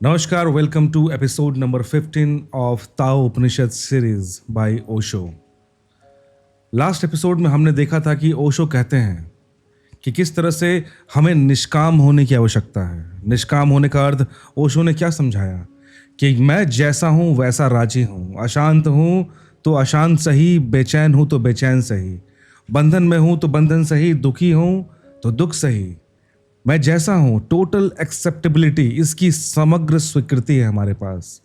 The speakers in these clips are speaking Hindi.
नमस्कार, welcome to episode number 15 of Tao Upanishad series by Osho. Last episode में हमने देखा था कि ओशो कहते हैं कि किस तरह से हमें निष्काम होने की आवश्यकता है। निष्काम होने का अर्थ ओशो ने क्या समझाया कि मैं जैसा हूँ वैसा राजी हूँ, अशांत हूँ तो अशांत सही, बेचैन हूँ तो बेचैन सही, बंधन में हूँ तो बंधन सही, दुखी हूँ तो दुख सही। मैं जैसा हूं, टोटल एक्सेप्टेबिलिटी, इसकी समग्र स्वीकृति है हमारे पास।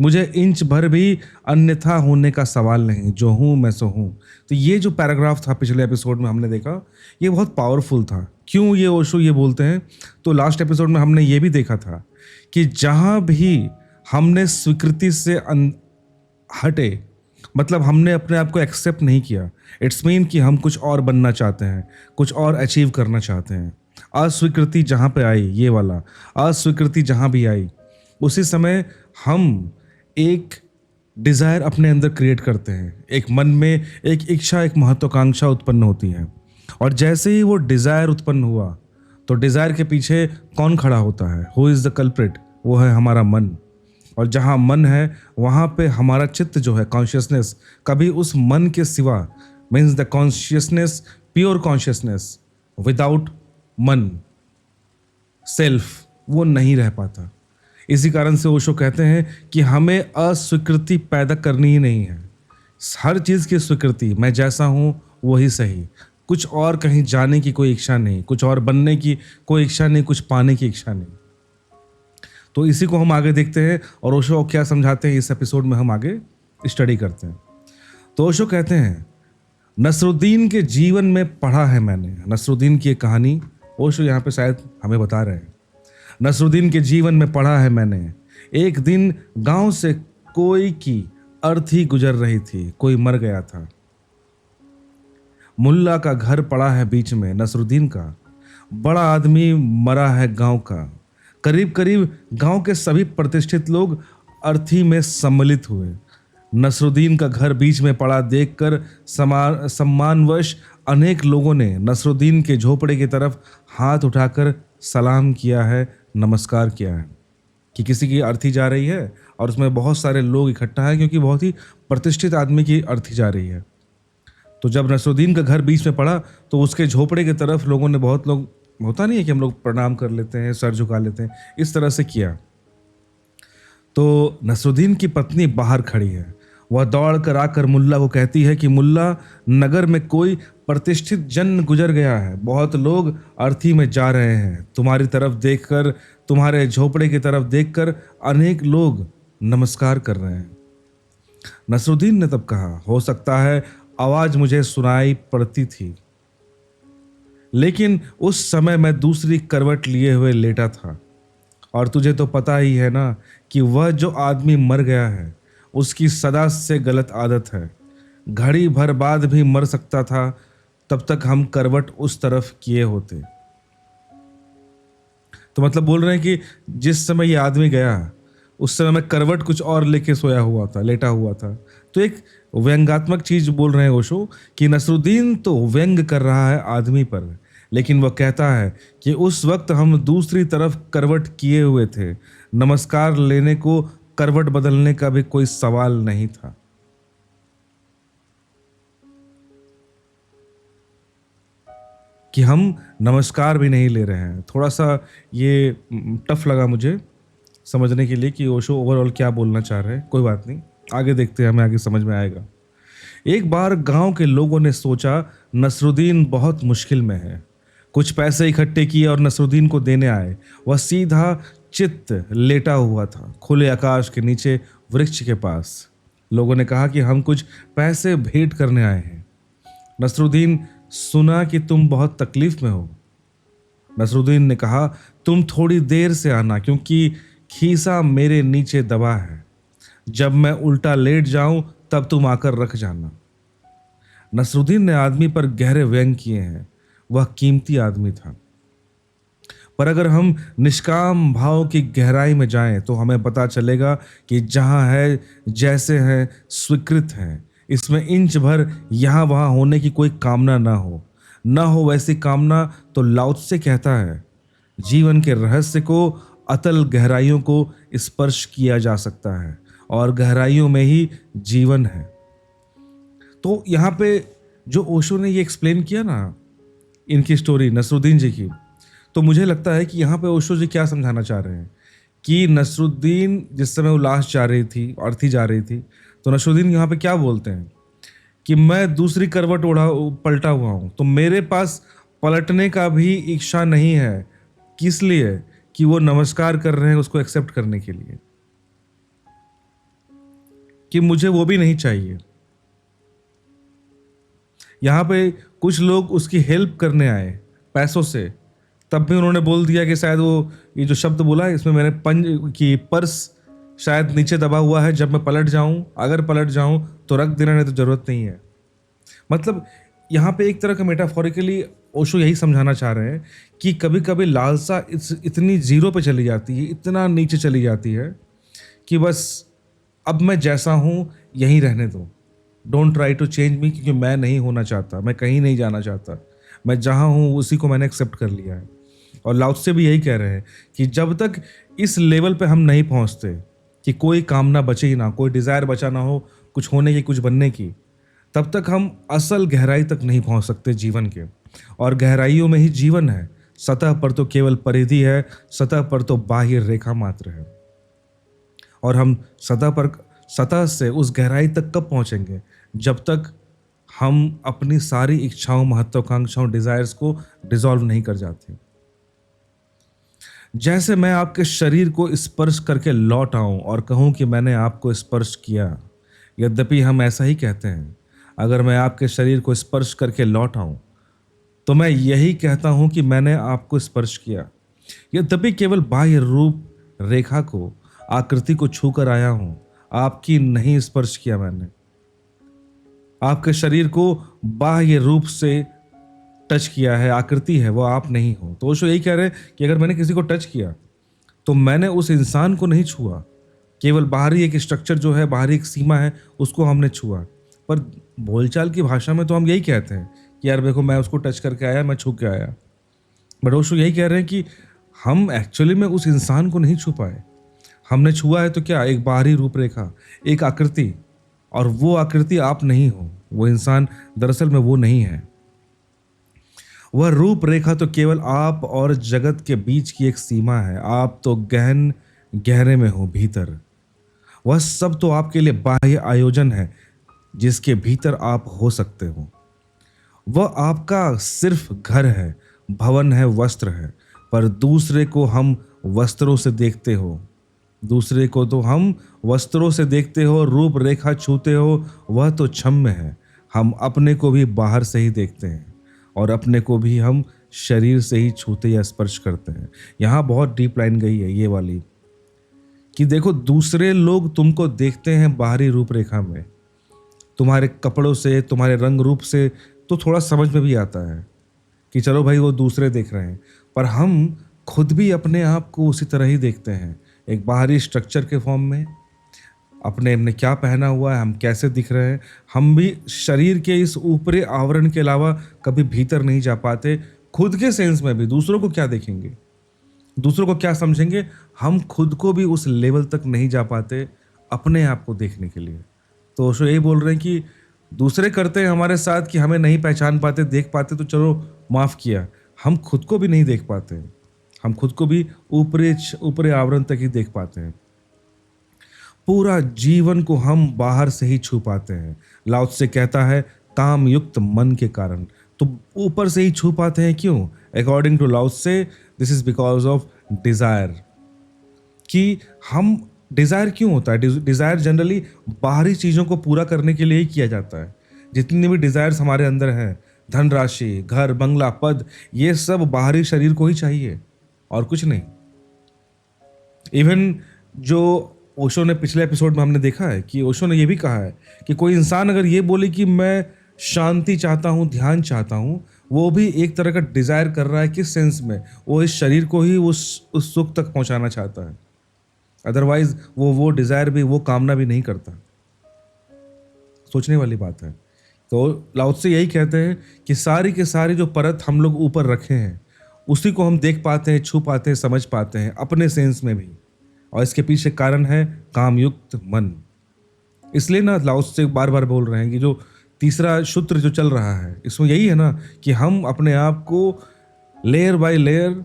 मुझे इंच भर भी अन्यथा होने का सवाल नहीं, जो हूं मैं सो हूं। तो ये जो पैराग्राफ था पिछले एपिसोड में हमने देखा, ये बहुत पावरफुल था। क्यों ये ओशो ये बोलते हैं? तो लास्ट एपिसोड में हमने ये भी देखा था कि जहां भी हमने स्वीकृति से हटे, मतलब हमने अपने आप को एक्सेप्ट नहीं किया, इट्स मीन कि हम कुछ और बनना चाहते हैं, कुछ और अचीव करना चाहते हैं। अस्वीकृति जहाँ पे आई, ये वाला अस्वीकृति जहाँ भी आई, उसी समय हम एक डिज़ायर अपने अंदर क्रिएट करते हैं। एक मन में एक इच्छा, एक महत्वाकांक्षा उत्पन्न होती है। और जैसे ही वो डिज़ायर उत्पन्न हुआ तो डिज़ायर के पीछे कौन खड़ा होता है? Who is the culprit? वो है हमारा मन। और जहाँ मन है वहाँ पे हमारा चित्त जो है, कॉन्शियसनेस, कभी उस मन के सिवा, means the consciousness, pure consciousness without मन, सेल्फ, वो नहीं रह पाता। इसी कारण से ओशो कहते हैं कि हमें अस्वीकृति पैदा करनी ही नहीं है। हर चीज़ की स्वीकृति, मैं जैसा हूँ वही सही, कुछ और कहीं जाने की कोई इच्छा नहीं, कुछ और बनने की कोई इच्छा नहीं, कुछ पाने की इच्छा नहीं। तो इसी को हम आगे देखते हैं और ओशो क्या समझाते हैं इस एपिसोड में हम आगे स्टडी करते हैं। तो ओशो कहते हैं, नसरुद्दीन के जीवन में पढ़ा है मैंने। नसरुद्दीन की एक कहानी ओशो यहाँ पे शायद हमें बता रहे हैं। नसरुद्दीन के जीवन में पढ़ा है मैंने, एक दिन गांव से कोई की अर्थी गुजर रही थी, कोई मर गया था। मुल्ला का घर पड़ा है बीच में, नसरुद्दीन का बड़ा आदमी मरा है गांव का। करीब करीब गांव के सभी प्रतिष्ठित लोग अर्थी में सम्मिलित हुए। नसरुद्दीन का घर बीच में पड़ा देखकर सम्मानवश अनेक लोगों ने नसरुद्दीन के झोपड़े की तरफ हाथ उठाकर सलाम किया है, नमस्कार किया है कि किसी की अर्थी जा रही है और उसमें बहुत सारे लोग इकट्ठा हैं, क्योंकि बहुत ही प्रतिष्ठित आदमी की अर्थी जा रही है। तो जब नसरुद्दीन का घर बीच में पड़ा तो उसके झोपड़े की तरफ लोगों ने, बहुत लोग, होता नहीं है कि हम लोग प्रणाम कर लेते हैं, सर झुका लेते हैं, इस तरह से किया। तो नसरुद्दीन की पत्नी बाहर खड़ी है। वह दौड़ कर आकर मुल्ला को कहती है कि मुल्ला, नगर में कोई प्रतिष्ठित जन गुजर गया है, बहुत लोग अर्थी में जा रहे हैं। तुम्हारी तरफ देखकर, तुम्हारे झोपड़े की तरफ देखकर अनेक लोग नमस्कार कर रहे हैं। नसरुद्दीन ने तब कहा, हो सकता है आवाज मुझे सुनाई पड़ती थी, लेकिन उस समय मैं दूसरी करवट लिए हुए लेटा था। और तुझे तो पता ही है ना कि वह जो आदमी मर गया है उसकी सदा से गलत आदत है। घड़ी भर बाद भी मर सकता था, तब तक हम करवट उस तरफ किए होते। तो मतलब बोल रहे हैं कि जिस समय ये आदमी गया उस समय मैं करवट कुछ और लेके सोया हुआ था, लेटा हुआ था। तो एक व्यंग्यात्मक चीज बोल रहे हैं ओशो कि नसरुद्दीन तो व्यंग कर रहा है आदमी पर, लेकिन वह कहता है कि उस वक्त हम दूसरी तरफ करवट किए हुए थे। नमस्कार लेने को करवट बदलने का भी कोई सवाल नहीं था। कि हम नमस्कार भी नहीं ले रहे हैं। थोड़ा सा ये टफ लगा मुझे समझने के लिए कि ओशो ओवरऑल क्या बोलना चाह रहे हैं। कोई बात नहीं, आगे देखते हैं, हमें आगे समझ में आएगा। एक बार गांव के लोगों ने सोचा नसरुद्दीन बहुत मुश्किल में है। कुछ पैसे इकट्ठे किए और नसरुद्दीन को देने आए। वह सीधा चित्त लेटा हुआ था, खुले आकाश के नीचे वृक्ष के पास। लोगों ने कहा कि हम कुछ पैसे भेंट करने आए हैं। नसरुद्दीन, सुना कि तुम बहुत तकलीफ में हो। नसरुद्दीन ने कहा, तुम थोड़ी देर से आना, क्योंकि खीसा मेरे नीचे दबा है। जब मैं उल्टा लेट जाऊं तब तुम आकर रख जाना। नसरुद्दीन ने आदमी पर गहरे व्यंग किए हैं। वह कीमती आदमी था। पर अगर हम निष्काम भाव की गहराई में जाएं तो हमें पता चलेगा कि जहां है, जैसे हैं, स्वीकृत हैं। इसमें इंच भर यहाँ वहाँ होने की कोई कामना ना हो वैसी कामना तो लाओत्से कहता है, जीवन के रहस्य को अतल गहराइयों को स्पर्श किया जा सकता है और गहराइयों में ही जीवन है। तो यहाँ पे जो ओशो ने ये एक्सप्लेन किया ना, इनकी स्टोरी नसरुद्दीन जी की, तो मुझे लगता है कि यहाँ पे ओशो जी क्या समझाना चाह रहे हैं कि नसरुद्दीन जिस समय वो लाश जा रही थी, अर्थी जा रही थी, तो नसरुद्दीन यहाँ पे क्या बोलते हैं कि मैं दूसरी करवट पलटा हुआ हूँ, तो मेरे पास पलटने का भी इच्छा नहीं है। किस लिए? कि वो नमस्कार कर रहे हैं उसको एक्सेप्ट करने के लिए, कि मुझे वो भी नहीं चाहिए। यहाँ पे कुछ लोग उसकी हेल्प करने आए पैसों से, तब भी उन्होंने बोल दिया कि शायद वो ये जो शब्द बोला है इसमें मैंने पंज की पर्स शायद नीचे दबा हुआ है, जब मैं पलट जाऊं, अगर पलट जाऊं तो रख देना, नहीं तो जरूरत नहीं है। मतलब यहाँ पे एक तरह का मेटाफोरिकली ओशो यही समझाना चाह रहे हैं कि कभी कभी लालसा इतनी जीरो पे चली जाती है, इतना नीचे चली जाती है कि बस अब मैं जैसा हूँ यहीं रहने दो, डोंट ट्राई टू चेंज मी, क्योंकि मैं नहीं होना चाहता, मैं कहीं नहीं जाना चाहता, मैं जहाँ हूँ उसी को मैंने एक्सेप्ट कर लिया है। और लाओ त्से भी यही कह रहे हैं कि जब तक इस लेवल पे हम नहीं पहुँचते कि कोई कामना बचे ही ना, कोई डिज़ायर बचा ना हो कुछ होने की, कुछ बनने की, तब तक हम असल गहराई तक नहीं पहुँच सकते जीवन के। और गहराइयों में ही जीवन है, सतह पर तो केवल परिधि है, सतह पर तो बाह्य रेखा मात्र है। और हम सतह से उस गहराई तक कब पहुंचेंगे? जब तक हम अपनी सारी इच्छाओं, महत्वाकांक्षाओं, डिजायर्स को डिसॉल्व नहीं कर जाते। जैसे मैं आपके शरीर को स्पर्श करके लौट आऊं और कहूं कि मैंने आपको स्पर्श किया, यद्यपि हम ऐसा ही कहते हैं, अगर मैं आपके शरीर को स्पर्श करके लौट आऊं तो मैं यही कहता हूं कि मैंने आपको स्पर्श किया, यद्यपि केवल बाह्य रूप रेखा को, आकृति को छूकर आया हूं, आपकी नहीं स्पर्श किया मैंने। आपके शरीर को बाह्य रूप से टच किया है, आकृति है, वो आप नहीं हो। तो ओशो यही कह रहे हैं कि अगर मैंने किसी को टच किया तो मैंने उस इंसान को नहीं छुआ, केवल बाहरी एक स्ट्रक्चर जो है, बाहरी एक सीमा है, उसको हमने छुआ। पर बोलचाल की भाषा में तो हम यही कहते हैं कि यार देखो मैं उसको टच करके आया, मैं छू के आया। बट ओशो यही कह रहे हैं कि हम एक्चुअली में उस इंसान को नहीं छू पाए। हमने छुआ है तो क्या, एक बाहरी रूपरेखा, एक आकृति, और वो आकृति आप नहीं हो, वो इंसान दरअसल में वो नहीं है। वह रूपरेखा तो केवल आप और जगत के बीच की एक सीमा है। आप तो गहन गहरे में हो भीतर। वह सब तो आपके लिए बाह्य आयोजन है जिसके भीतर आप हो सकते हो। वह आपका सिर्फ घर है, भवन है, वस्त्र है। पर दूसरे को हम वस्त्रों से देखते हो, दूसरे को तो हम वस्त्रों से देखते हो, रूप रेखा छूते हो, वह तो क्षम्य है। हम अपने को भी बाहर से ही देखते हैं और अपने को भी हम शरीर से ही छूते या स्पर्श करते हैं। यहाँ बहुत डीप लाइन गई है ये वाली, कि देखो दूसरे लोग तुमको देखते हैं बाहरी रूपरेखा में, तुम्हारे कपड़ों से, तुम्हारे रंग रूप से तो थोड़ा समझ में भी आता है कि चलो भाई वो दूसरे देख रहे हैं, पर हम खुद भी अपने आप को उसी तरह ही देखते हैं, एक बाहरी स्ट्रक्चर के फॉर्म में। अपने हमने क्या पहना हुआ है, हम कैसे दिख रहे हैं, हम भी शरीर के इस ऊपरी आवरण के अलावा कभी भीतर नहीं जा पाते। खुद के सेंस में भी दूसरों को क्या देखेंगे, दूसरों को क्या समझेंगे, हम खुद को भी उस लेवल तक नहीं जा पाते अपने आप को देखने के लिए। तो ओशो यही बोल रहे हैं कि दूसरे करते हैं हमारे साथ कि हमें नहीं पहचान पाते, देख पाते तो चलो माफ़ किया, हम खुद को भी नहीं देख पाते, हम खुद को भी ऊपरी आवरण तक ही देख पाते हैं। पूरा जीवन को हम बाहर से ही छू पाते हैं। लाओ त्से कहता है काम युक्त मन के कारण, तो ऊपर से ही छू पाते हैं। क्यों? अकॉर्डिंग टू लाओ त्से this is because of desire. कि हम डिजायर क्यों होता है? डिजायर जनरली बाहरी चीजों को पूरा करने के लिए ही किया जाता है। जितनी भी डिजायर्स हमारे अंदर हैं, धनराशि, घर, बंगला, पद, ये सब बाहरी शरीर को ही चाहिए और कुछ नहीं। इवन जो ओशो ने पिछले एपिसोड में हमने देखा है कि ओशो ने यह भी कहा है कि कोई इंसान अगर ये बोले कि मैं शांति चाहता हूँ, ध्यान चाहता हूँ, वो भी एक तरह का डिजायर कर रहा है। किस सेंस में? वो इस शरीर को ही उस सुख तक पहुंचाना चाहता है, अदरवाइज वो डिजायर भी, वो कामना भी नहीं करता। सोचने वाली बात है। तो लाओ त्से यही कहते हैं कि सारी के सारी जो परत हम लोग ऊपर रखे हैं, उसी को हम देख पाते हैं, छू पाते हैं, समझ पाते हैं अपने सेंस में भी। और इसके पीछे कारण है कामयुक्त मन। इसलिए ना लाओ से बार बार बोल रहे हैं कि जो तीसरा सूत्र जो चल रहा है इसमें यही है ना कि हम अपने आप को लेयर बाय लेयर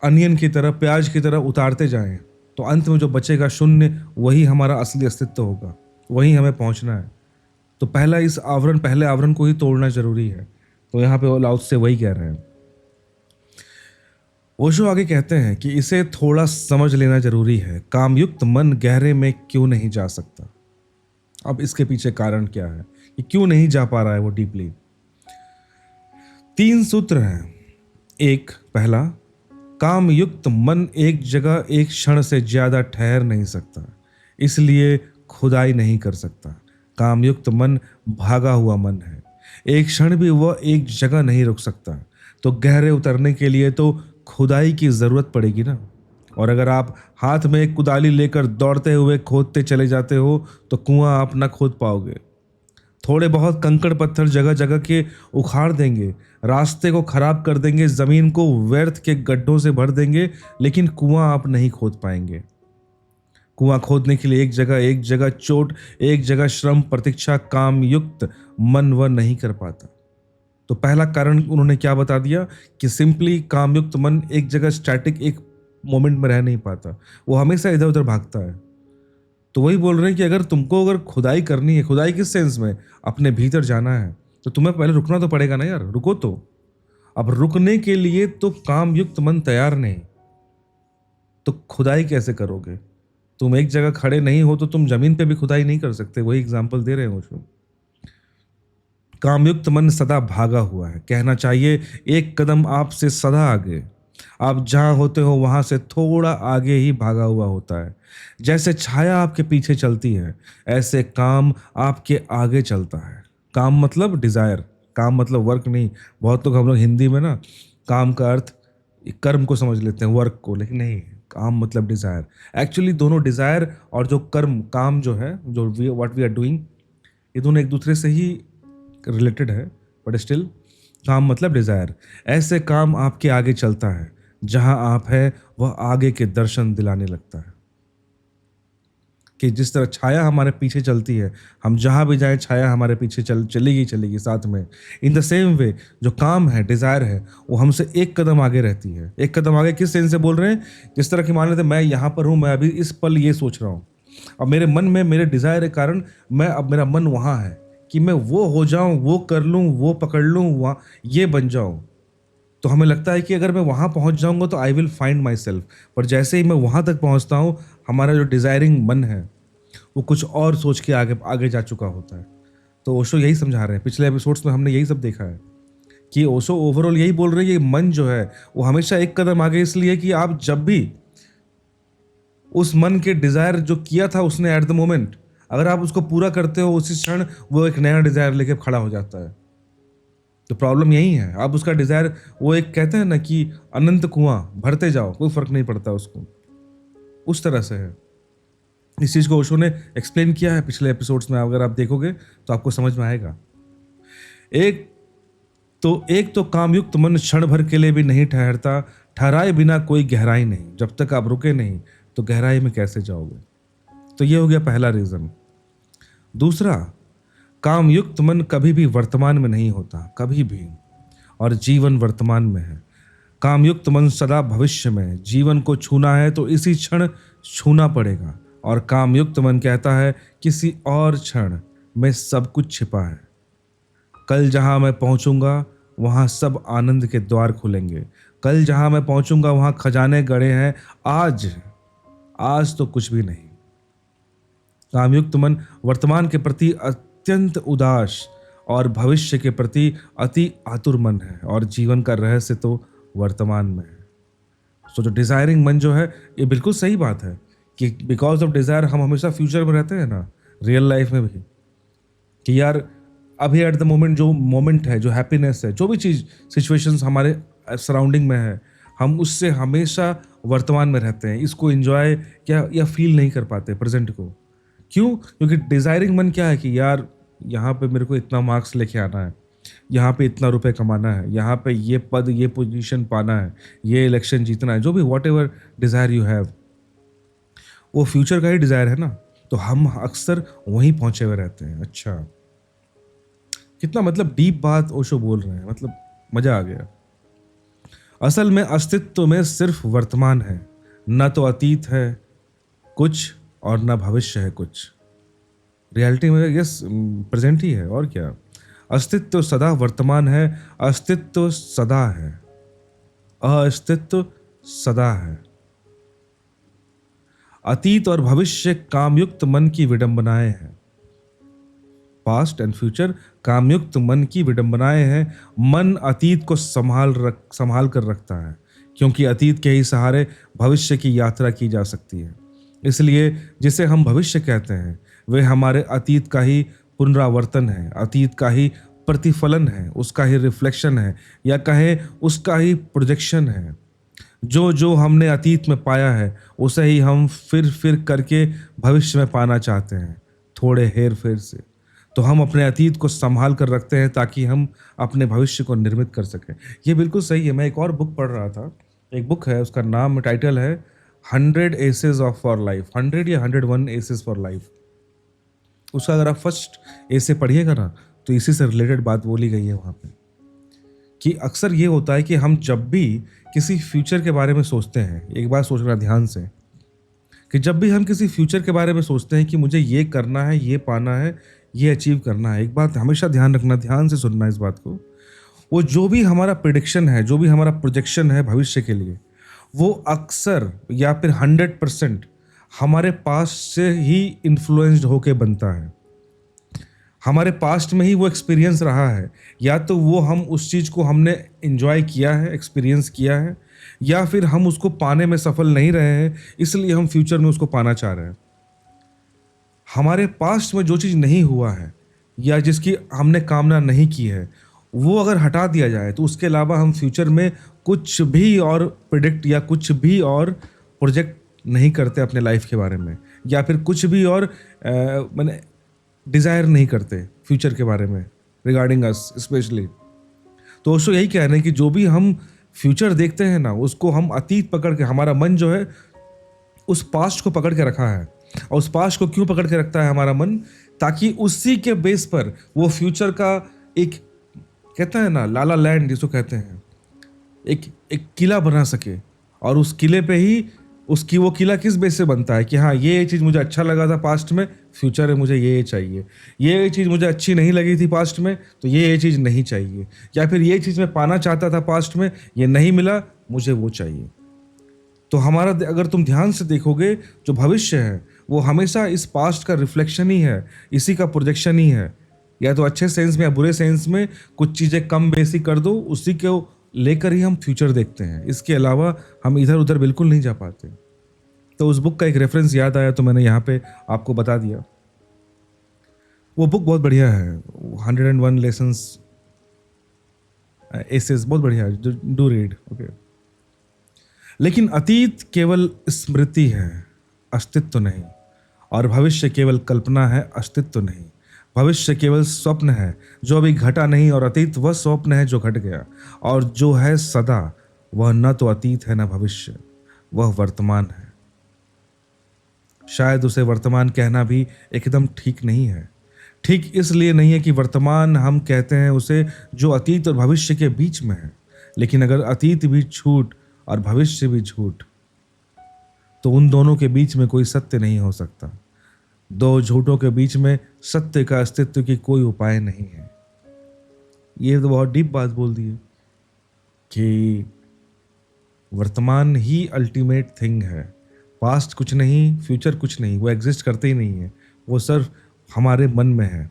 अनियन की तरह, प्याज की तरह उतारते जाएं, तो अंत में जो बचेगा शून्य, वही हमारा असली अस्तित्व होगा, वही हमें पहुंचना है। तो पहले आवरण को ही तोड़ना जरूरी है। तो यहाँ पे लाओ से वही कह रहे हैं। ओशो आगे कहते हैं कि इसे थोड़ा समझ लेना जरूरी है, कामयुक्त मन गहरे में क्यों नहीं जा सकता। अब इसके पीछे कारण क्या है कि क्यों नहीं जा पा रहा है वो डीपली। 3 सूत्र हैं। एक, पहला, कामयुक्त मन एक जगह एक क्षण से ज्यादा ठहर नहीं सकता, इसलिए खुदाई नहीं कर सकता। कामयुक्त मन भागा हुआ मन है, एक क्षण भी वह एक जगह नहीं रुक सकता। तो गहरे उतरने के लिए तो खुदाई की जरूरत पड़ेगी ना। और अगर आप हाथ में एक कुदाली लेकर दौड़ते हुए खोदते चले जाते हो तो कुआं आप ना खोद पाओगे। थोड़े बहुत कंकड़ पत्थर जगह जगह के उखाड़ देंगे, रास्ते को खराब कर देंगे, जमीन को व्यर्थ के गड्ढों से भर देंगे, लेकिन कुआं आप नहीं खोद पाएंगे। कुआं खोदने के लिए एक जगह चोट, एक जगह श्रम, प्रतीक्षा कामयुक्त मन वह नहीं कर पाता। तो पहला कारण उन्होंने क्या बता दिया कि सिंपली कामयुक्त मन एक जगह स्टैटिक एक मोमेंट में रह नहीं पाता, वो हमेशा इधर उधर भागता है। तो वही बोल रहे हैं कि अगर खुदाई करनी है, खुदाई किस सेंस में, अपने भीतर जाना है, तो तुम्हें पहले रुकना तो पड़ेगा ना यार, रुको तो। अब रुकने के लिए तो कामयुक्त मन तैयार नहीं, तो खुदाई कैसे करोगे। तुम एक जगह खड़े नहीं हो तो तुम जमीन पे भी खुदाई नहीं कर सकते। वही एग्जाम्पल दे रहे हैं वो। कामयुक्त मन सदा भागा हुआ है, कहना चाहिए एक कदम आपसे सदा आगे। आप जहां होते हो वहां से थोड़ा आगे ही भागा हुआ होता है। जैसे छाया आपके पीछे चलती है, ऐसे काम आपके आगे चलता है। काम मतलब डिजायर, काम मतलब वर्क नहीं। बहुत लोग हम लोग हिंदी में ना काम का अर्थ कर्म को समझ लेते हैं, वर्क को, लेकिन नहीं, काम मतलब डिजायर। एक्चुअली दोनों डिजायर और जो कर्म, काम जो है, जो व्हाट वी आर डूइंग, ये दोनों एक दूसरे से ही रिलेटेड है, बट स्टिल काम मतलब डिजायर। ऐसे काम आपके आगे चलता है, जहां आप है वह आगे के दर्शन दिलाने लगता है। कि जिस तरह छाया हमारे पीछे चलती है, हम जहां भी जाएं छाया हमारे पीछे चलेगी साथ में। इन द सेम वे जो काम है, डिजायर है, वो हमसे एक कदम आगे रहती है। एक कदम आगे किस सेंस से बोल रहे हैं, जिस तरह की मान लेते मैं यहाँ पर हूँ, मैं अभी इस पल ये सोच रहा हूँ, अब मेरे मन में मेरे डिजायर के कारण अब मेरा मन वहाँ है कि मैं वो हो जाऊं, वो कर लूं, वो पकड़ लूं, वहाँ ये बन जाऊं। तो हमें लगता है कि अगर मैं वहाँ पहुँच जाऊंगा तो I will find my self. पर जैसे ही मैं वहाँ तक पहुँचता हूँ, हमारा जो डिजायरिंग मन है वो कुछ और सोच के आगे आगे जा चुका होता है। तो ओशो यही समझा रहे हैं, पिछले एपिसोड्स में हमने यही सब देखा है कि ओशो ओवरऑल यही बोल रहे हैं कि मन जो है वो हमेशा एक कदम आगे, इसलिए कि आप जब भी उस मन के डिजायर जो किया था उसने एट द मोमेंट, अगर आप उसको पूरा करते हो उसी क्षण वो एक नया डिजायर लेके खड़ा हो जाता है। तो प्रॉब्लम यही है, आप उसका डिजायर, वो एक कहते हैं ना कि अनंत कुआं भरते जाओ, कोई फर्क नहीं पड़ता उसको, उस तरह से है। इस चीज को ओशो ने एक्सप्लेन किया है पिछले एपिसोड्स में, अगर आप देखोगे तो आपको समझ में आएगा। एक तो कामयुक्त मन क्षण भर के लिए भी नहीं ठहरता, ठहराए बिना कोई गहराई नहीं। जब तक आप रुके नहीं तो गहराई में कैसे जाओगे। तो ये हो गया पहला रीजन। दूसरा, कामयुक्त मन कभी भी वर्तमान में नहीं होता, कभी भी, और जीवन वर्तमान में है। कामयुक्त मन सदा भविष्य में, जीवन को छूना है तो इसी क्षण छूना पड़ेगा। और कामयुक्त मन कहता है किसी और क्षण में सब कुछ छिपा है। कल जहां मैं पहुंचूंगा वहां सब आनंद के द्वार खुलेंगे। कल जहां मैं पहुंचूंगा वहां खजाने गड़े हैं। आज तो कुछ भी नहीं। कामयुक्त मन वर्तमान के प्रति अत्यंत उदास और भविष्य के प्रति अति आतुर मन है, और जीवन का रहस्य तो वर्तमान में है। तो जो डिजायरिंग मन जो है, ये बिल्कुल सही बात है कि बिकॉज ऑफ डिजायर हम हमेशा फ्यूचर में रहते हैं ना, रियल लाइफ में भी, कि यार अभी एट द मोमेंट जो मोमेंट है, जो हैप्पीनेस है, जो भी चीज़ सिचुएशंस हमारे सराउंडिंग में है, हम उससे हमेशा वर्तमान में रहते हैं। इसको एंजॉय क्या या फील नहीं कर पाते प्रेजेंट को। क्यों? क्योंकि डिजायरिंग मन क्या है कि यार यहाँ पे मेरे को इतना मार्क्स लेके आना है, यहाँ पे इतना रुपए कमाना है, यहाँ पे ये पद, ये पोजीशन पाना है, ये इलेक्शन जीतना है, जो भी what ever desire you have, वो फ्यूचर का ही डिज़ायर है ना। तो हम अक्सर वहीं पहुंचे हुए रहते हैं। अच्छा, कितना मतलब डीप बात ओशो बोल रहे हैं, मतलब मज़ा आ गया। असल में अस्तित्व में सिर्फ वर्तमान है, न तो अतीत है कुछ और न भविष्य है कुछ। रियलिटी में यस प्रेजेंट ही है, और क्या। अस्तित्व सदा वर्तमान है, अस्तित्व सदा है, अस्तित्व सदा है। अतीत और भविष्य कामयुक्त मन की विडंबनाएं हैं। पास्ट एंड फ्यूचर कामयुक्त मन की विडंबनाएं हैं। मन अतीत को संभाल कर रखता है, क्योंकि अतीत के ही सहारे भविष्य की यात्रा की जा सकती है। इसलिए जिसे हम भविष्य कहते हैं वे हमारे अतीत का ही पुनरावर्तन है, अतीत का ही प्रतिफलन है, उसका ही रिफ्लेक्शन है, या कहें उसका ही प्रोजेक्शन है। जो जो हमने अतीत में पाया है उसे ही हम फिर करके भविष्य में पाना चाहते हैं, थोड़े हेर फेर से। तो हम अपने अतीत को संभाल कर रखते हैं ताकि हम अपने भविष्य को निर्मित कर सकें। ये बिल्कुल सही है। मैं एक और बुक पढ़ रहा था, एक बुक है, उसका नाम टाइटल है 100 एसेस ऑफ फॉर लाइफ, 100 या 101 एसेस फॉर लाइफ। उसका अगर आप फर्स्ट एसे पढ़िएगा ना, तो इसी से रिलेटेड बात बोली गई है वहाँ पे, कि अक्सर ये होता है कि हम जब भी किसी फ्यूचर के बारे में सोचते हैं, एक बात सोचना ध्यान से, कि जब भी हम किसी फ्यूचर के बारे में सोचते हैं कि मुझे ये करना है, ये पाना है, ये अचीव करना है, एक बात हमेशा ध्यान रखना, ध्यान से सुनना इस बात को, वो जो भी हमारा प्रिडिक्शन है, जो भी हमारा प्रोजेक्शन है भविष्य के लिए, वो अक्सर या फिर 100% हमारे पास्ट से ही इन्फ्लुएंस्ड होके बनता है। हमारे पास्ट में ही वो एक्सपीरियंस रहा है, या तो वो हम उस चीज़ को हमने एंजॉय किया है, एक्सपीरियंस किया है, या फिर हम उसको पाने में सफल नहीं रहे हैं, इसलिए हम फ्यूचर में उसको पाना चाह रहे हैं। हमारे पास्ट में जो चीज़ नहीं हुआ है या जिसकी हमने कामना नहीं की है, वो अगर हटा दिया जाए तो उसके अलावा हम फ्यूचर में कुछ भी और प्रिडिक्ट या कुछ भी और प्रोजेक्ट नहीं करते अपने लाइफ के बारे में, या फिर कुछ भी और मैंने डिज़ायर नहीं करते फ्यूचर के बारे में रिगार्डिंग अस स्पेशली। तो उसको यही कह रहे हैं कि जो भी हम फ्यूचर देखते हैं ना, उसको हम अतीत पकड़ के, हमारा मन जो है उस पास्ट को पकड़ के रखा है। और उस पास्ट को क्यों पकड़ के रखता है हमारा मन? ताकि उसी के बेस पर वो फ्यूचर का एक, कहता है ना, लाला लैंड जिसको कहते हैं, एक किला बना सके। और उस किले पे ही उसकी, वो किला किस बेस से बनता है कि हाँ, ये चीज़ मुझे अच्छा लगा था पास्ट में, फ्यूचर में मुझे ये चाहिए। ये चीज़ मुझे अच्छी नहीं लगी थी पास्ट में, तो ये चीज़ नहीं चाहिए। या फिर ये चीज़ मैं पाना चाहता था पास्ट में, ये नहीं मिला, मुझे वो चाहिए। तो हमारा, अगर तुम ध्यान से देखोगे, जो भविष्य है वो हमेशा इस पास्ट का रिफ्लेक्शन ही है, इसी का प्रोजेक्शन ही है। या तो अच्छे सेंस में या बुरे सेंस में कुछ चीज़ें कम बेसी कर दो, उसी को लेकर ही हम फ्यूचर देखते हैं। इसके अलावा हम इधर उधर बिल्कुल नहीं जा पाते। तो उस बुक का एक रेफरेंस याद आया तो मैंने यहाँ पे आपको बता दिया। वो बुक बहुत बढ़िया है, 101 लेसन्स एसेस, बहुत बढ़िया है, डू रीड। ओके। लेकिन अतीत केवल स्मृति है, अस्तित्व नहीं। और भविष्य केवल कल्पना है, अस्तित्व नहीं। भविष्य केवल स्वप्न है जो अभी घटा नहीं, और अतीत वह स्वप्न है जो घट गया। और जो है सदा, वह न तो अतीत है न भविष्य, वह वर्तमान है। शायद उसे वर्तमान कहना भी एकदम ठीक नहीं है। ठीक इसलिए नहीं है कि वर्तमान हम कहते हैं उसे जो अतीत और भविष्य के बीच में है। लेकिन अगर अतीत भी झूठ और भविष्य भी झूठ, तो उन दोनों के बीच में कोई सत्य नहीं हो सकता। दो झूठों के बीच में सत्य का अस्तित्व की कोई उपाय नहीं है। ये तो बहुत डीप बात बोल दी है कि वर्तमान ही अल्टीमेट थिंग है। पास्ट कुछ नहीं, फ्यूचर कुछ नहीं, वो एग्जिस्ट करते ही नहीं है। वो सिर्फ हमारे मन में है।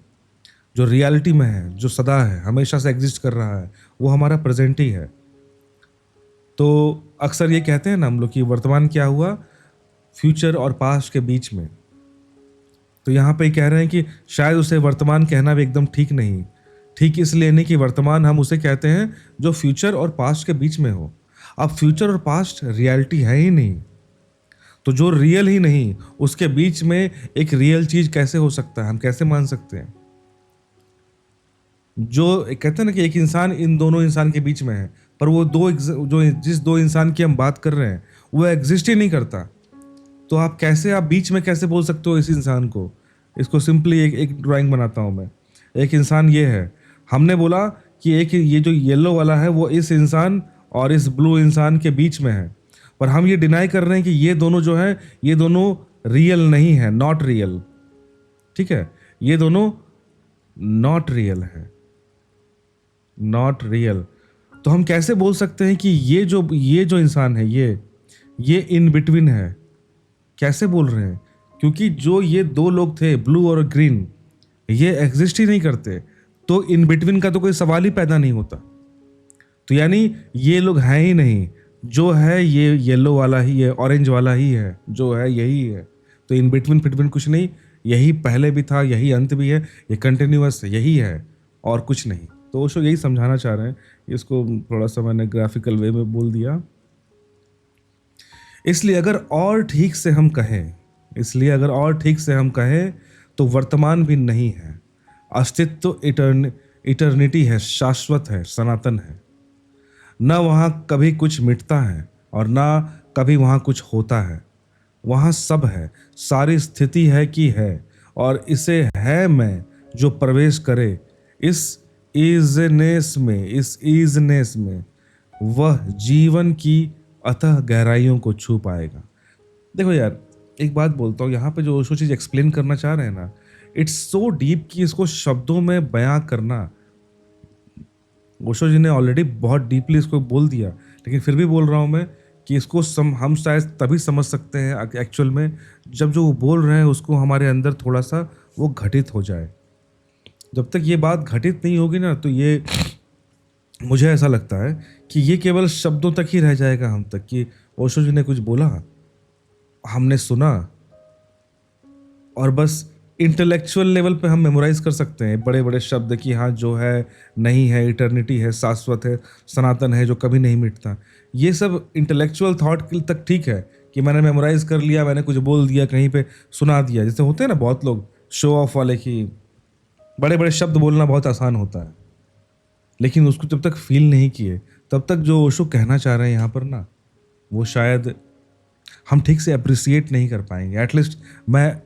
जो रियलिटी में है, जो सदा है, हमेशा से एग्जिस्ट कर रहा है, वो हमारा प्रेजेंट ही है। तो अक्सर ये कहते हैं ना हम लोग कि वर्तमान क्या हुआ, फ्यूचर और पास्ट के बीच में। तो यहाँ पे कह रहे हैं कि शायद उसे वर्तमान कहना भी एकदम ठीक नहीं। ठीक इसलिए नहीं कि वर्तमान हम उसे कहते हैं जो फ्यूचर और पास्ट के बीच में हो। अब फ्यूचर और पास्ट रियलिटी है ही नहीं, तो जो रियल ही नहीं, उसके बीच में एक रियल चीज कैसे हो सकता है? हम कैसे मान सकते हैं? जो कहते हैं ना कि एक इंसान इन दोनों इंसान के बीच में है, पर वो जो जिस दो इंसान की हम बात कर रहे हैं वो एग्जिस्ट ही नहीं करता। तो आप बीच में कैसे बोल सकते हो इस इंसान को? इसको सिंपली एक ड्राइंग बनाता हूँ मैं। एक इंसान ये है, हमने बोला कि एक ये जो येलो वाला है वो इस इंसान और इस ब्लू इंसान के बीच में है, पर हम ये डिनाई कर रहे हैं कि ये दोनों जो है ये दोनों रियल नहीं है, नॉट रियल। ठीक है, ये दोनों नॉट रियल है, नॉट रियल। तो हम कैसे बोल सकते हैं कि ये जो इंसान है ये इन बिटवीन है? कैसे बोल रहे हैं? क्योंकि जो ये दो लोग थे ब्लू और ग्रीन, ये एग्जिस्ट ही नहीं करते, तो इन बिटवीन का तो कोई सवाल ही पैदा नहीं होता। तो यानी ये लोग हैं ही नहीं, जो है ये येलो वाला ही है, ऑरेंज वाला ही है, जो है यही है। तो इन बिटवीन फिटवीन कुछ नहीं, यही पहले भी था, यही अंत भी है, ये कंटिन्यूअस यही है और कुछ नहीं। तो ओशो यही समझाना चाह रहे हैं। इसको थोड़ा सा मैंने ग्राफिकल वे में बोल दिया। इसलिए अगर और ठीक से हम कहें तो वर्तमान भी नहीं है, अस्तित्व इटर्निटी है, शाश्वत है, सनातन है। न वहाँ कभी कुछ मिटता है और ना कभी वहाँ कुछ होता है। वहाँ सब है, सारी स्थिति है कि है, और इसे है मैं जो प्रवेश करे इस ईजनेस में वह जीवन की अतः गहराइयों को छू पाएगा। देखो यार, एक बात बोलता हूँ, यहाँ पे जो ओशो चीज एक्सप्लेन करना चाह रहे हैं ना, इट्स सो डीप कि इसको शब्दों में बयां करना, ओशो जी ने ऑलरेडी बहुत डीपली इसको बोल दिया, लेकिन फिर भी बोल रहा हूँ मैं कि इसको हम शायद तभी समझ सकते हैं एक्चुअल में, जब जो वो बोल रहे हैं उसको हमारे अंदर थोड़ा सा वो घटित हो जाए। जब तक ये बात घटित नहीं होगी ना, तो ये मुझे ऐसा लगता है कि ये केवल शब्दों तक ही रह जाएगा हम तक, कि ओशो जी ने कुछ बोला, हमने सुना, और बस इंटेलेक्चुअल लेवल पे हम मेमोराइज कर सकते हैं बड़े बड़े शब्द कि हाँ जो है नहीं है, इटर्निटी है, शाश्वत है, सनातन है, जो कभी नहीं मिटता। ये सब इंटेलेक्चुअल थॉट तक ठीक है कि मैंने मेमोराइज कर लिया, मैंने कुछ बोल दिया, कहीं पे सुना दिया। जैसे होते हैं ना बहुत लोग शो ऑफ वाले, कि बड़े बड़े शब्द बोलना बहुत आसान होता है, लेकिन उसको जब तक फील नहीं किए तब तक जो ओशो कहना चाह रहे हैं यहाँ पर ना, वो शायद हम ठीक से अप्रिसिएट नहीं कर पाएंगे। एटलीस्ट मैं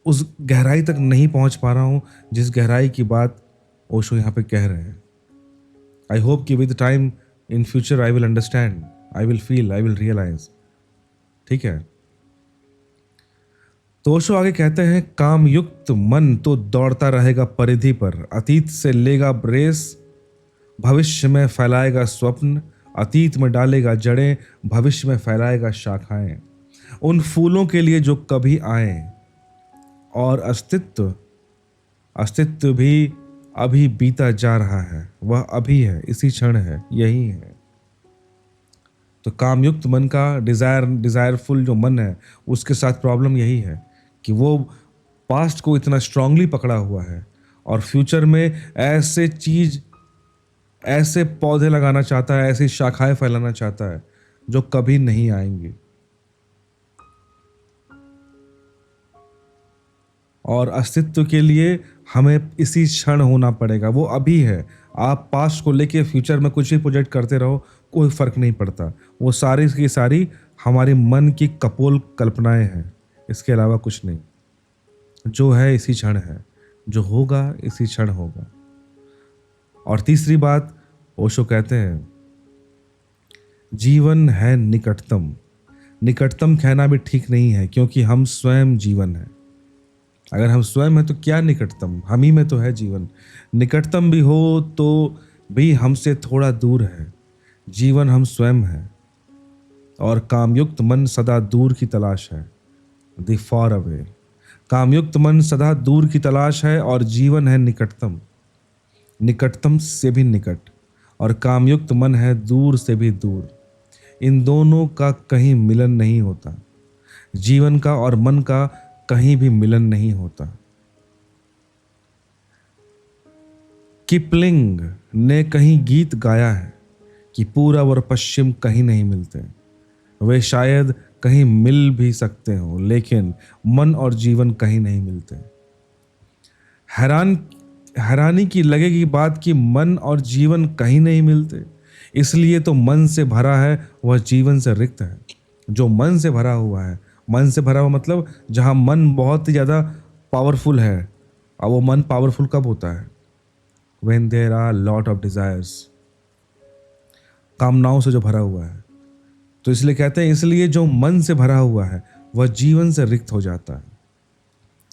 उस गहराई तक नहीं पहुंच पा रहा हूं जिस गहराई की बात ओशो यहाँ पे कह रहे हैं। आई होप कि with time in future I will understand, I will feel, I will realise. ठीक है, तो ओशो आगे कहते हैं, काम युक्त मन तो दौड़ता रहेगा परिधि पर, अतीत से लेगा ब्रेस, भविष्य में फैलाएगा स्वप्न, अतीत में डालेगा जड़ें, भविष्य में फैलाएगा शाखाएं। उन फूलों के लिए जो कभी आए, और अस्तित्व भी अभी बीता जा रहा है, वह अभी है, इसी क्षण है, यही है। तो कामयुक्त मन का, डिजायरफुल जो मन है, उसके साथ प्रॉब्लम यही है कि वो पास्ट को इतना स्ट्रांगली पकड़ा हुआ है और फ्यूचर में ऐसे पौधे लगाना चाहता है, ऐसी शाखाएं फैलाना चाहता है जो कभी नहीं आएंगी। और अस्तित्व के लिए हमें इसी क्षण होना पड़ेगा, वो अभी है। आप पास्ट को लेके फ्यूचर में कुछ भी प्रोजेक्ट करते रहो, कोई फर्क नहीं पड़ता। वो सारी की सारी हमारे मन की कपोल कल्पनाएं हैं, इसके अलावा कुछ नहीं। जो है इसी क्षण है, जो होगा इसी क्षण होगा। और तीसरी बात ओशो कहते हैं, जीवन है निकटतम। निकटतम कहना भी ठीक नहीं है, क्योंकि हम स्वयं जीवन है। अगर हम स्वयं हैं तो क्या निकटतम, हम ही में तो है जीवन। निकटतम भी हो तो भी हमसे थोड़ा दूर है। जीवन हम स्वयं हैं, और कामयुक्त मन सदा दूर की तलाश है, द फॉर अवे। कामयुक्त मन सदा दूर की तलाश है, और जीवन है निकटतम, निकटतम से भी निकट, और कामयुक्त मन है दूर से भी दूर। इन दोनों का कहीं मिलन नहीं होता, जीवन का और मन का कहीं भी मिलन नहीं होता। किपलिंग ने कहीं गीत गाया है कि पूरब और पश्चिम कहीं नहीं मिलते। वे शायद कहीं मिल भी सकते हो, लेकिन मन और जीवन कहीं नहीं मिलते। हैरान हैरानी की लगेगी बात कि मन और जीवन कहीं नहीं मिलते। इसलिए तो मन से भरा है वह जीवन से रिक्त है। जो मन से भरा हुआ है, मन से भरा हुआ मतलब जहाँ मन बहुत ही ज़्यादा पावरफुल है। अब वो मन पावरफुल कब होता है? When there are lot of desires, कामनाओं से जो भरा हुआ है। तो इसलिए कहते हैं, इसलिए जो मन से भरा हुआ है वह जीवन से रिक्त हो जाता है,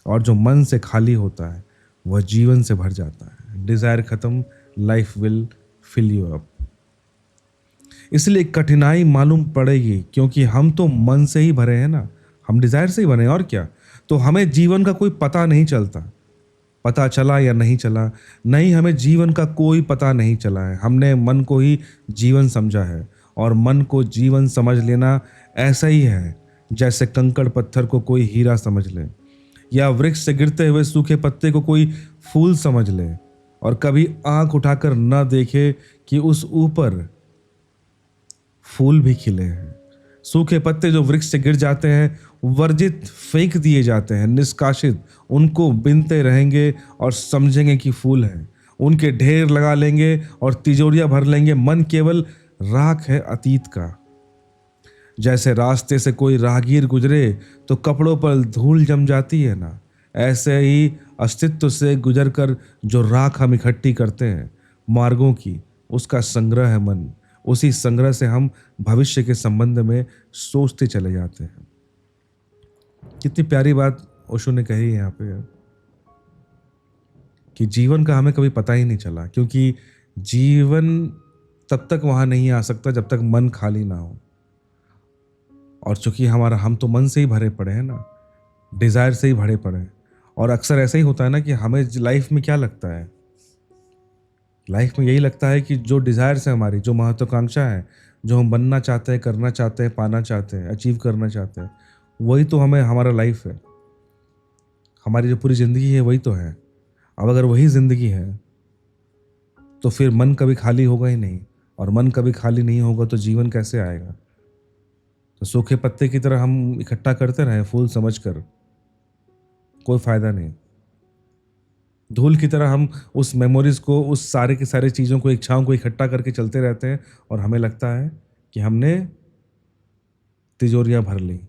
और जो मन से खाली होता है वह जीवन से भर जाता है। डिजायर खत्म, life will fill you up. इसलिए कठिनाई मालूम पड़ेगी, क्योंकि हम तो मन से ही भरे हैं ना, हम डिजायर से ही भरे हैं, और क्या। तो हमें जीवन का कोई पता नहीं चलता, पता चला या नहीं चला, नहीं, हमें जीवन का कोई पता नहीं चला है। हमने मन को ही जीवन समझा है, और मन को जीवन समझ लेना ऐसा ही है जैसे कंकड़ पत्थर को कोई हीरा समझ ले, या वृक्ष से गिरते हुए सूखे पत्ते को कोई फूल समझ ले, और कभी आंख उठाकर न देखे कि उस ऊपर फूल भी खिले हैं। सूखे पत्ते जो वृक्ष से गिर जाते हैं, वर्जित फेंक दिए जाते हैं, निष्कासित, उनको बिनते रहेंगे और समझेंगे कि फूल हैं। उनके ढेर लगा लेंगे और तिजोरियां भर लेंगे। मन केवल राख है अतीत का। जैसे रास्ते से कोई राहगीर गुजरे तो कपड़ों पर धूल जम जाती है ना, ऐसे ही अस्तित्व से गुजर कर जो राख हम इकट्ठी करते हैं मार्गों की, उसका संग्रह है मन। उसी संग्रह से हम भविष्य के संबंध में सोचते चले जाते हैं। कितनी प्यारी बात ओशो ने कही है यहाँ पे यार, कि जीवन का हमें कभी पता ही नहीं चला, क्योंकि जीवन तब तक वहां नहीं आ सकता जब तक मन खाली ना हो। और चूंकि हम तो मन से ही भरे पड़े हैं ना, डिजायर से ही भरे पड़े हैं। और अक्सर ऐसा ही होता है ना कि हमें लाइफ में क्या लगता है, लाइफ में यही लगता है कि जो डिजायर्स है हमारी, जो महत्वाकांक्षा है, जो हम बनना चाहते हैं, करना चाहते हैं, पाना चाहते हैं, अचीव करना चाहते हैं, वही तो हमें हमारा लाइफ है। हमारी जो पूरी ज़िंदगी है वही तो है। अब अगर वही ज़िंदगी है तो फिर मन कभी खाली होगा ही नहीं, और मन कभी खाली नहीं होगा तो जीवन कैसे आएगा। तो सूखे पत्ते की तरह हम इकट्ठा करते रहे फूल समझकर, कोई फायदा नहीं। धूल की तरह हम उस मेमोरीज को, उस सारे की सारी चीज़ों को, इच्छाओं को इकट्ठा करके चलते रहते हैं, और हमें लगता है कि हमने तिजोरियां भर ली,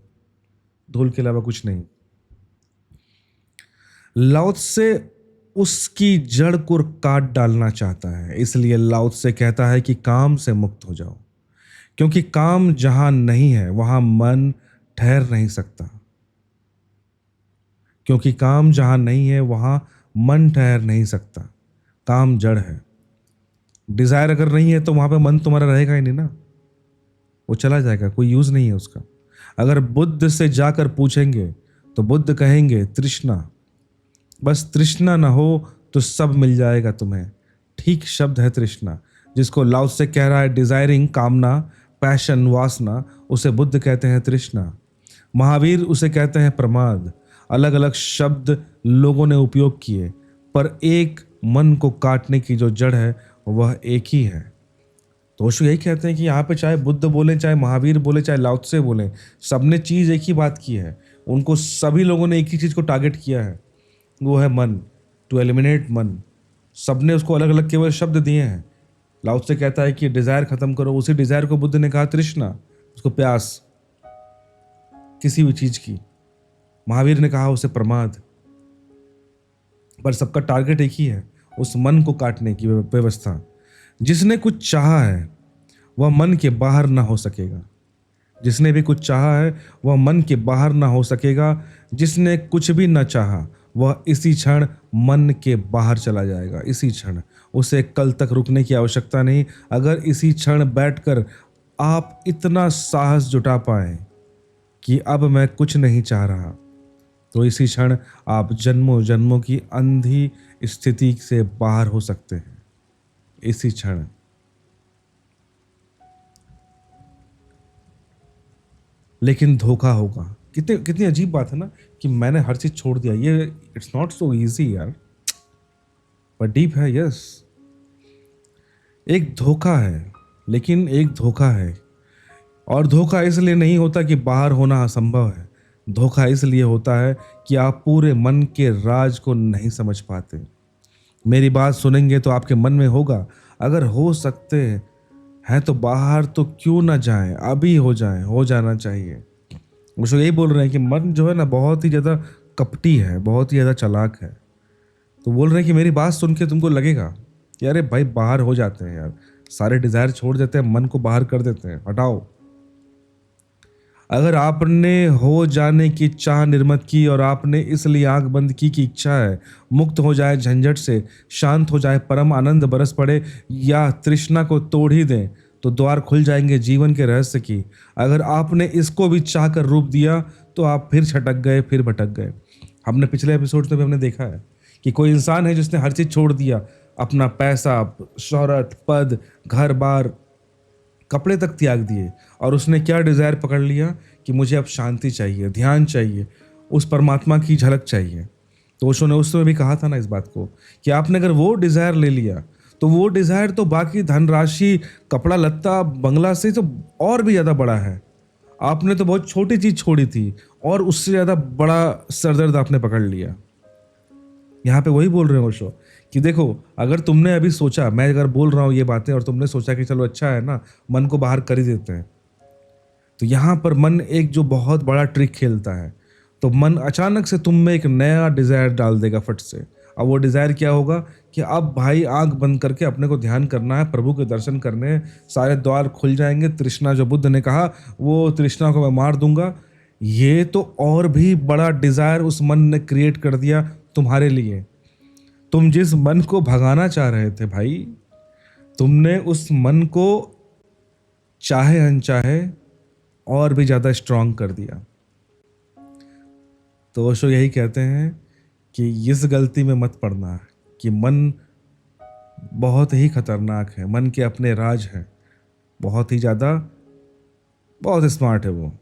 धूल के अलावा कुछ नहीं। लाओ से उसकी जड़ को काट डालना चाहता है, इसलिए लाओ से कहता है कि काम से मुक्त हो जाओ, क्योंकि काम जहां नहीं है वहां मन ठहर नहीं सकता। क्योंकि काम जहां नहीं है वहां मन ठहर नहीं सकता। काम जड़ है। डिजायर अगर नहीं है तो वहां पे मन तुम्हारा रहेगा ही नहीं ना, वो चला जाएगा, कोई यूज नहीं है उसका। अगर बुद्ध से जाकर पूछेंगे तो बुद्ध कहेंगे तृष्णा, बस तृष्णा ना हो तो सब मिल जाएगा तुम्हें। ठीक शब्द है तृष्णा, जिसको लाओ से कह रहा है डिजायरिंग, कामना, पैशन, वासना, उसे बुद्ध कहते हैं तृष्णा। महावीर उसे कहते हैं प्रमाद। अलग अलग शब्द लोगों ने उपयोग किए, पर एक मन को काटने की जो जड़ है वह एक ही है। तो ओशो यही कहते हैं कि यहाँ पे चाहे बुद्ध बोले, चाहे महावीर बोले, चाहे लाओ त्से बोले, सबने चीज़ एक ही बात की है। उनको सभी लोगों ने एक ही चीज़ को टारगेट किया है, वो है मन, टू एलिमिनेट मन। सबने उसको अलग अलग केवल शब्द दिए हैं। लाओ त्से कहता है कि डिज़ायर खत्म करो, उसी डिज़ायर को बुद्ध ने कहा तृष्णा, उसको प्यास किसी भी चीज़ की। महावीर ने कहा उसे प्रमाद। पर सबका टारगेट एक ही है, उस मन को काटने की व्यवस्था। जिसने कुछ चाहा है वह मन के बाहर ना हो सकेगा। जिसने भी कुछ चाहा है वह मन के बाहर ना हो सकेगा। जिसने कुछ भी ना चाहा वह इसी क्षण मन के बाहर चला जाएगा, इसी क्षण। उसे कल तक रुकने की आवश्यकता नहीं। अगर इसी क्षण बैठकर आप इतना साहस जुटा पाए कि अब मैं कुछ नहीं चाह रहा, तो इसी क्षण आप जन्मों जन्मों की अंधी स्थिति से बाहर हो सकते हैं, इसी क्षण। लेकिन धोखा होगा। कितनी अजीब बात है ना कि मैंने हर चीज छोड़ दिया, ये इट्स नॉट सो इजी यार, पर डीप है। यस, एक धोखा है, लेकिन एक धोखा है। और धोखा इसलिए नहीं होता कि बाहर होना असंभव है। धोखा इसलिए होता है कि आप पूरे मन के राज को नहीं समझ पाते। मेरी बात सुनेंगे तो आपके मन में होगा, अगर हो सकते हैं तो बाहर तो क्यों ना जाएं, अभी हो जाएं, हो जाना चाहिए। मुझे यही बोल रहे हैं कि मन जो है ना बहुत ही ज़्यादा कपटी है, बहुत ही ज़्यादा चालाक है। तो बोल रहे हैं कि मेरी बात सुन के तुमको लगेगा कि अरे भाई बाहर हो जाते हैं यार, सारे डिज़ायर छोड़ देते हैं, मन को बाहर कर देते हैं, हटाओ। अगर आपने हो जाने की चाह निर्मत की और आपने इसलिए आंख बंद की कि इच्छा है मुक्त हो जाए झंझट से, शांत हो जाए, परम आनंद बरस पड़े या तृष्णा को तोड़ ही दें, तो द्वार खुल जाएंगे जीवन के रहस्य की। अगर आपने इसको भी चाह कर रूप दिया तो आप फिर छटक गए, फिर भटक गए। हमने पिछले एपिसोड में भी हमने देखा है कि कोई इंसान है जिसने हर चीज़ छोड़ दिया, अपना पैसा, शोहरत, पद, घर बार, कपड़े तक त्याग दिए, और उसने क्या डिज़ायर पकड़ लिया कि मुझे अब शांति चाहिए, ध्यान चाहिए, उस परमात्मा की झलक चाहिए। तो ओशो ने उस समय भी कहा था ना इस बात को कि आपने अगर वो डिज़ायर ले लिया तो वो डिज़ायर तो बाकी धनराशि, कपड़ा लत्ता, बंगला से तो और भी ज़्यादा बड़ा है। आपने तो बहुत छोटी चीज़ छोड़ी थी और उससे ज़्यादा बड़ा सरदर्द आपने पकड़ लिया। यहाँ पे वही बोल रहे हैं ओशो कि देखो, अगर तुमने अभी सोचा, मैं अगर बोल रहा हूँ ये बातें और तुमने सोचा कि चलो अच्छा है ना, मन को बाहर कर ही देते हैं, तो यहाँ पर मन एक जो बहुत बड़ा ट्रिक खेलता है। तो मन अचानक से तुम में एक नया डिज़ायर डाल देगा फट से। अब वो डिज़ायर क्या होगा कि अब भाई आंख बंद करके अपने को ध्यान करना है, प्रभु के दर्शन करने हैं, सारे द्वार खुल जाएंगे, तृष्णा जो बुद्ध ने कहा वो तृष्णा को मैं मार दूंगा। ये तो और भी बड़ा डिज़ायर उस मन ने क्रिएट कर दिया तुम्हारे लिए। तुम जिस मन को भगाना चाह रहे थे भाई, तुमने उस मन को चाहे अनचाहे और भी ज़्यादा स्ट्रांग कर दिया। तो ओशो यही कहते हैं कि इस गलती में मत पड़ना कि मन बहुत ही खतरनाक है, मन के अपने राज हैं, बहुत ही ज़्यादा, बहुत स्मार्ट है वो।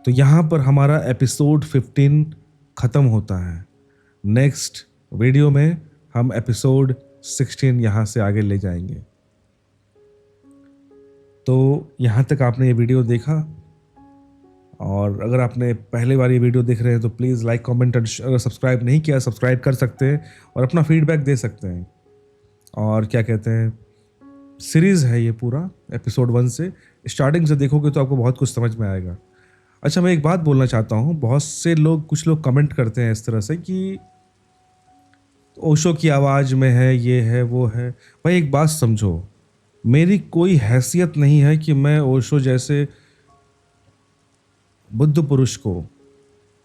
तो यहाँ पर हमारा एपिसोड 15 ख़त्म होता है। नेक्स्ट वीडियो में हम एपिसोड 16 यहाँ से आगे ले जाएंगे। तो यहाँ तक आपने ये वीडियो देखा, और अगर आपने पहले बार ये वीडियो देख रहे हैं तो प्लीज़ लाइक, कमेंट, अगर सब्सक्राइब नहीं किया सब्सक्राइब कर सकते हैं और अपना फीडबैक दे सकते हैं। और क्या कहते हैं, सीरीज़ है ये पूरा, एपिसोड 1 से स्टार्टिंग से देखोगे तो आपको बहुत कुछ समझ में आएगा। अच्छा, मैं एक बात बोलना चाहता हूँ, बहुत से लोग, कुछ लोग कमेंट करते हैं इस तरह से कि ओशो की आवाज़ में है, ये है, वो है। भाई एक बात समझो, मेरी कोई हैसियत नहीं है कि मैं ओशो जैसे बुद्ध पुरुष को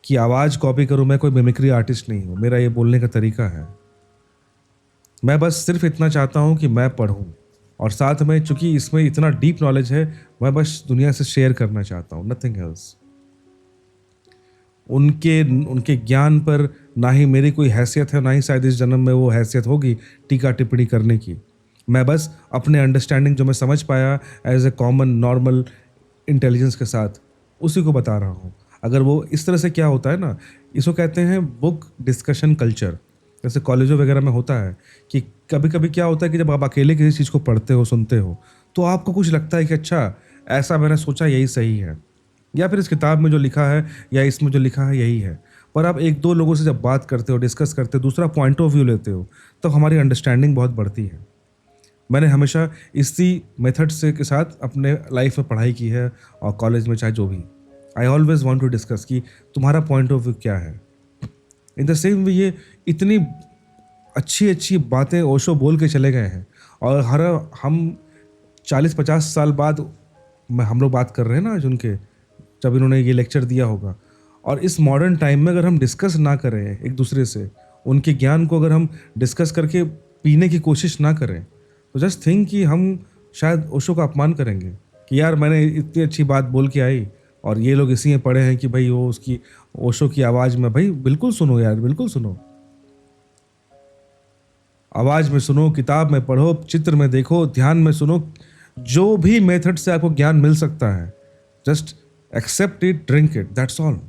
की आवाज़ कॉपी करूं। मैं कोई मिमिक्री आर्टिस्ट नहीं हूं, मेरा ये बोलने का तरीका है। मैं बस सिर्फ इतना चाहता हूं कि मैं पढूं, और साथ में चूंकि इसमें इतना डीप नॉलेज है, मैं बस दुनिया से शेयर करना चाहता हूं, नथिंग एल्स। उनके ज्ञान पर ना ही मेरी कोई हैसियत है, ना ही शायद इस जन्म में वो हैसियत होगी टीका टिप्पणी करने की। मैं बस अपने अंडरस्टैंडिंग जो मैं समझ पाया as a common normal intelligence के साथ, उसी को बता रहा हूँ। अगर वो इस तरह से, क्या होता है ना, इसको कहते हैं बुक डिस्कशन कल्चर, जैसे कॉलेजों वगैरह में होता है कि कभी कभी क्या होता है कि जब आप अकेले किसी चीज़ को पढ़ते हो, सुनते हो, तो आपको कुछ लगता है कि अच्छा ऐसा मैंने सोचा यही सही है, या फिर इस किताब में जो लिखा है या इसमें जो लिखा है यही है। पर आप एक दो लोगों से जब बात करते हो, डिस्कस करते हो, दूसरा पॉइंट ऑफ व्यू लेते हो, तो हमारी अंडरस्टैंडिंग बहुत बढ़ती है। मैंने हमेशा इसी मेथड से के साथ अपने लाइफ में पढ़ाई की है, और कॉलेज में चाहे जो भी, I always want to discuss कि तुम्हारा पॉइंट ऑफ व्यू क्या है। इन द सेम वे ये इतनी अच्छी अच्छी बातें ओशो बोल के चले गए हैं, और हम 40-50 साल बाद हम लोग बात कर रहे हैं ना आज उनके, जब इन्होंने ये लेक्चर दिया होगा, और इस मॉडर्न टाइम में अगर हम डिस्कस ना करें एक दूसरे से, उनके ज्ञान को अगर हम डिस्कस करके पीने की कोशिश ना करें, तो जस्ट थिंक कि हम शायद ओशो का अपमान करेंगे कि यार मैंने इतनी अच्छी बात बोल के आई और ये लोग इसी में पड़े हैं कि भाई वो उसकी ओशो की आवाज़ में। भाई बिल्कुल सुनो यार, बिल्कुल सुनो, आवाज़ में सुनो, किताब में पढ़ो, चित्र में देखो, ध्यान में सुनो, जो भी मेथड से आपको ज्ञान मिल सकता है, just accept it, drink it, that's all.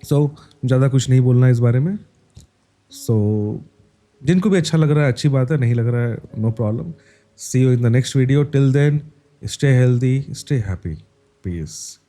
So ज़्यादा कुछ नहीं बोलना है इस बारे में। सो जिनको भी अच्छा लग रहा है अच्छी बात है, नहीं लग रहा है no problem. See you in the next video. Till then, stay healthy, stay happy, piece.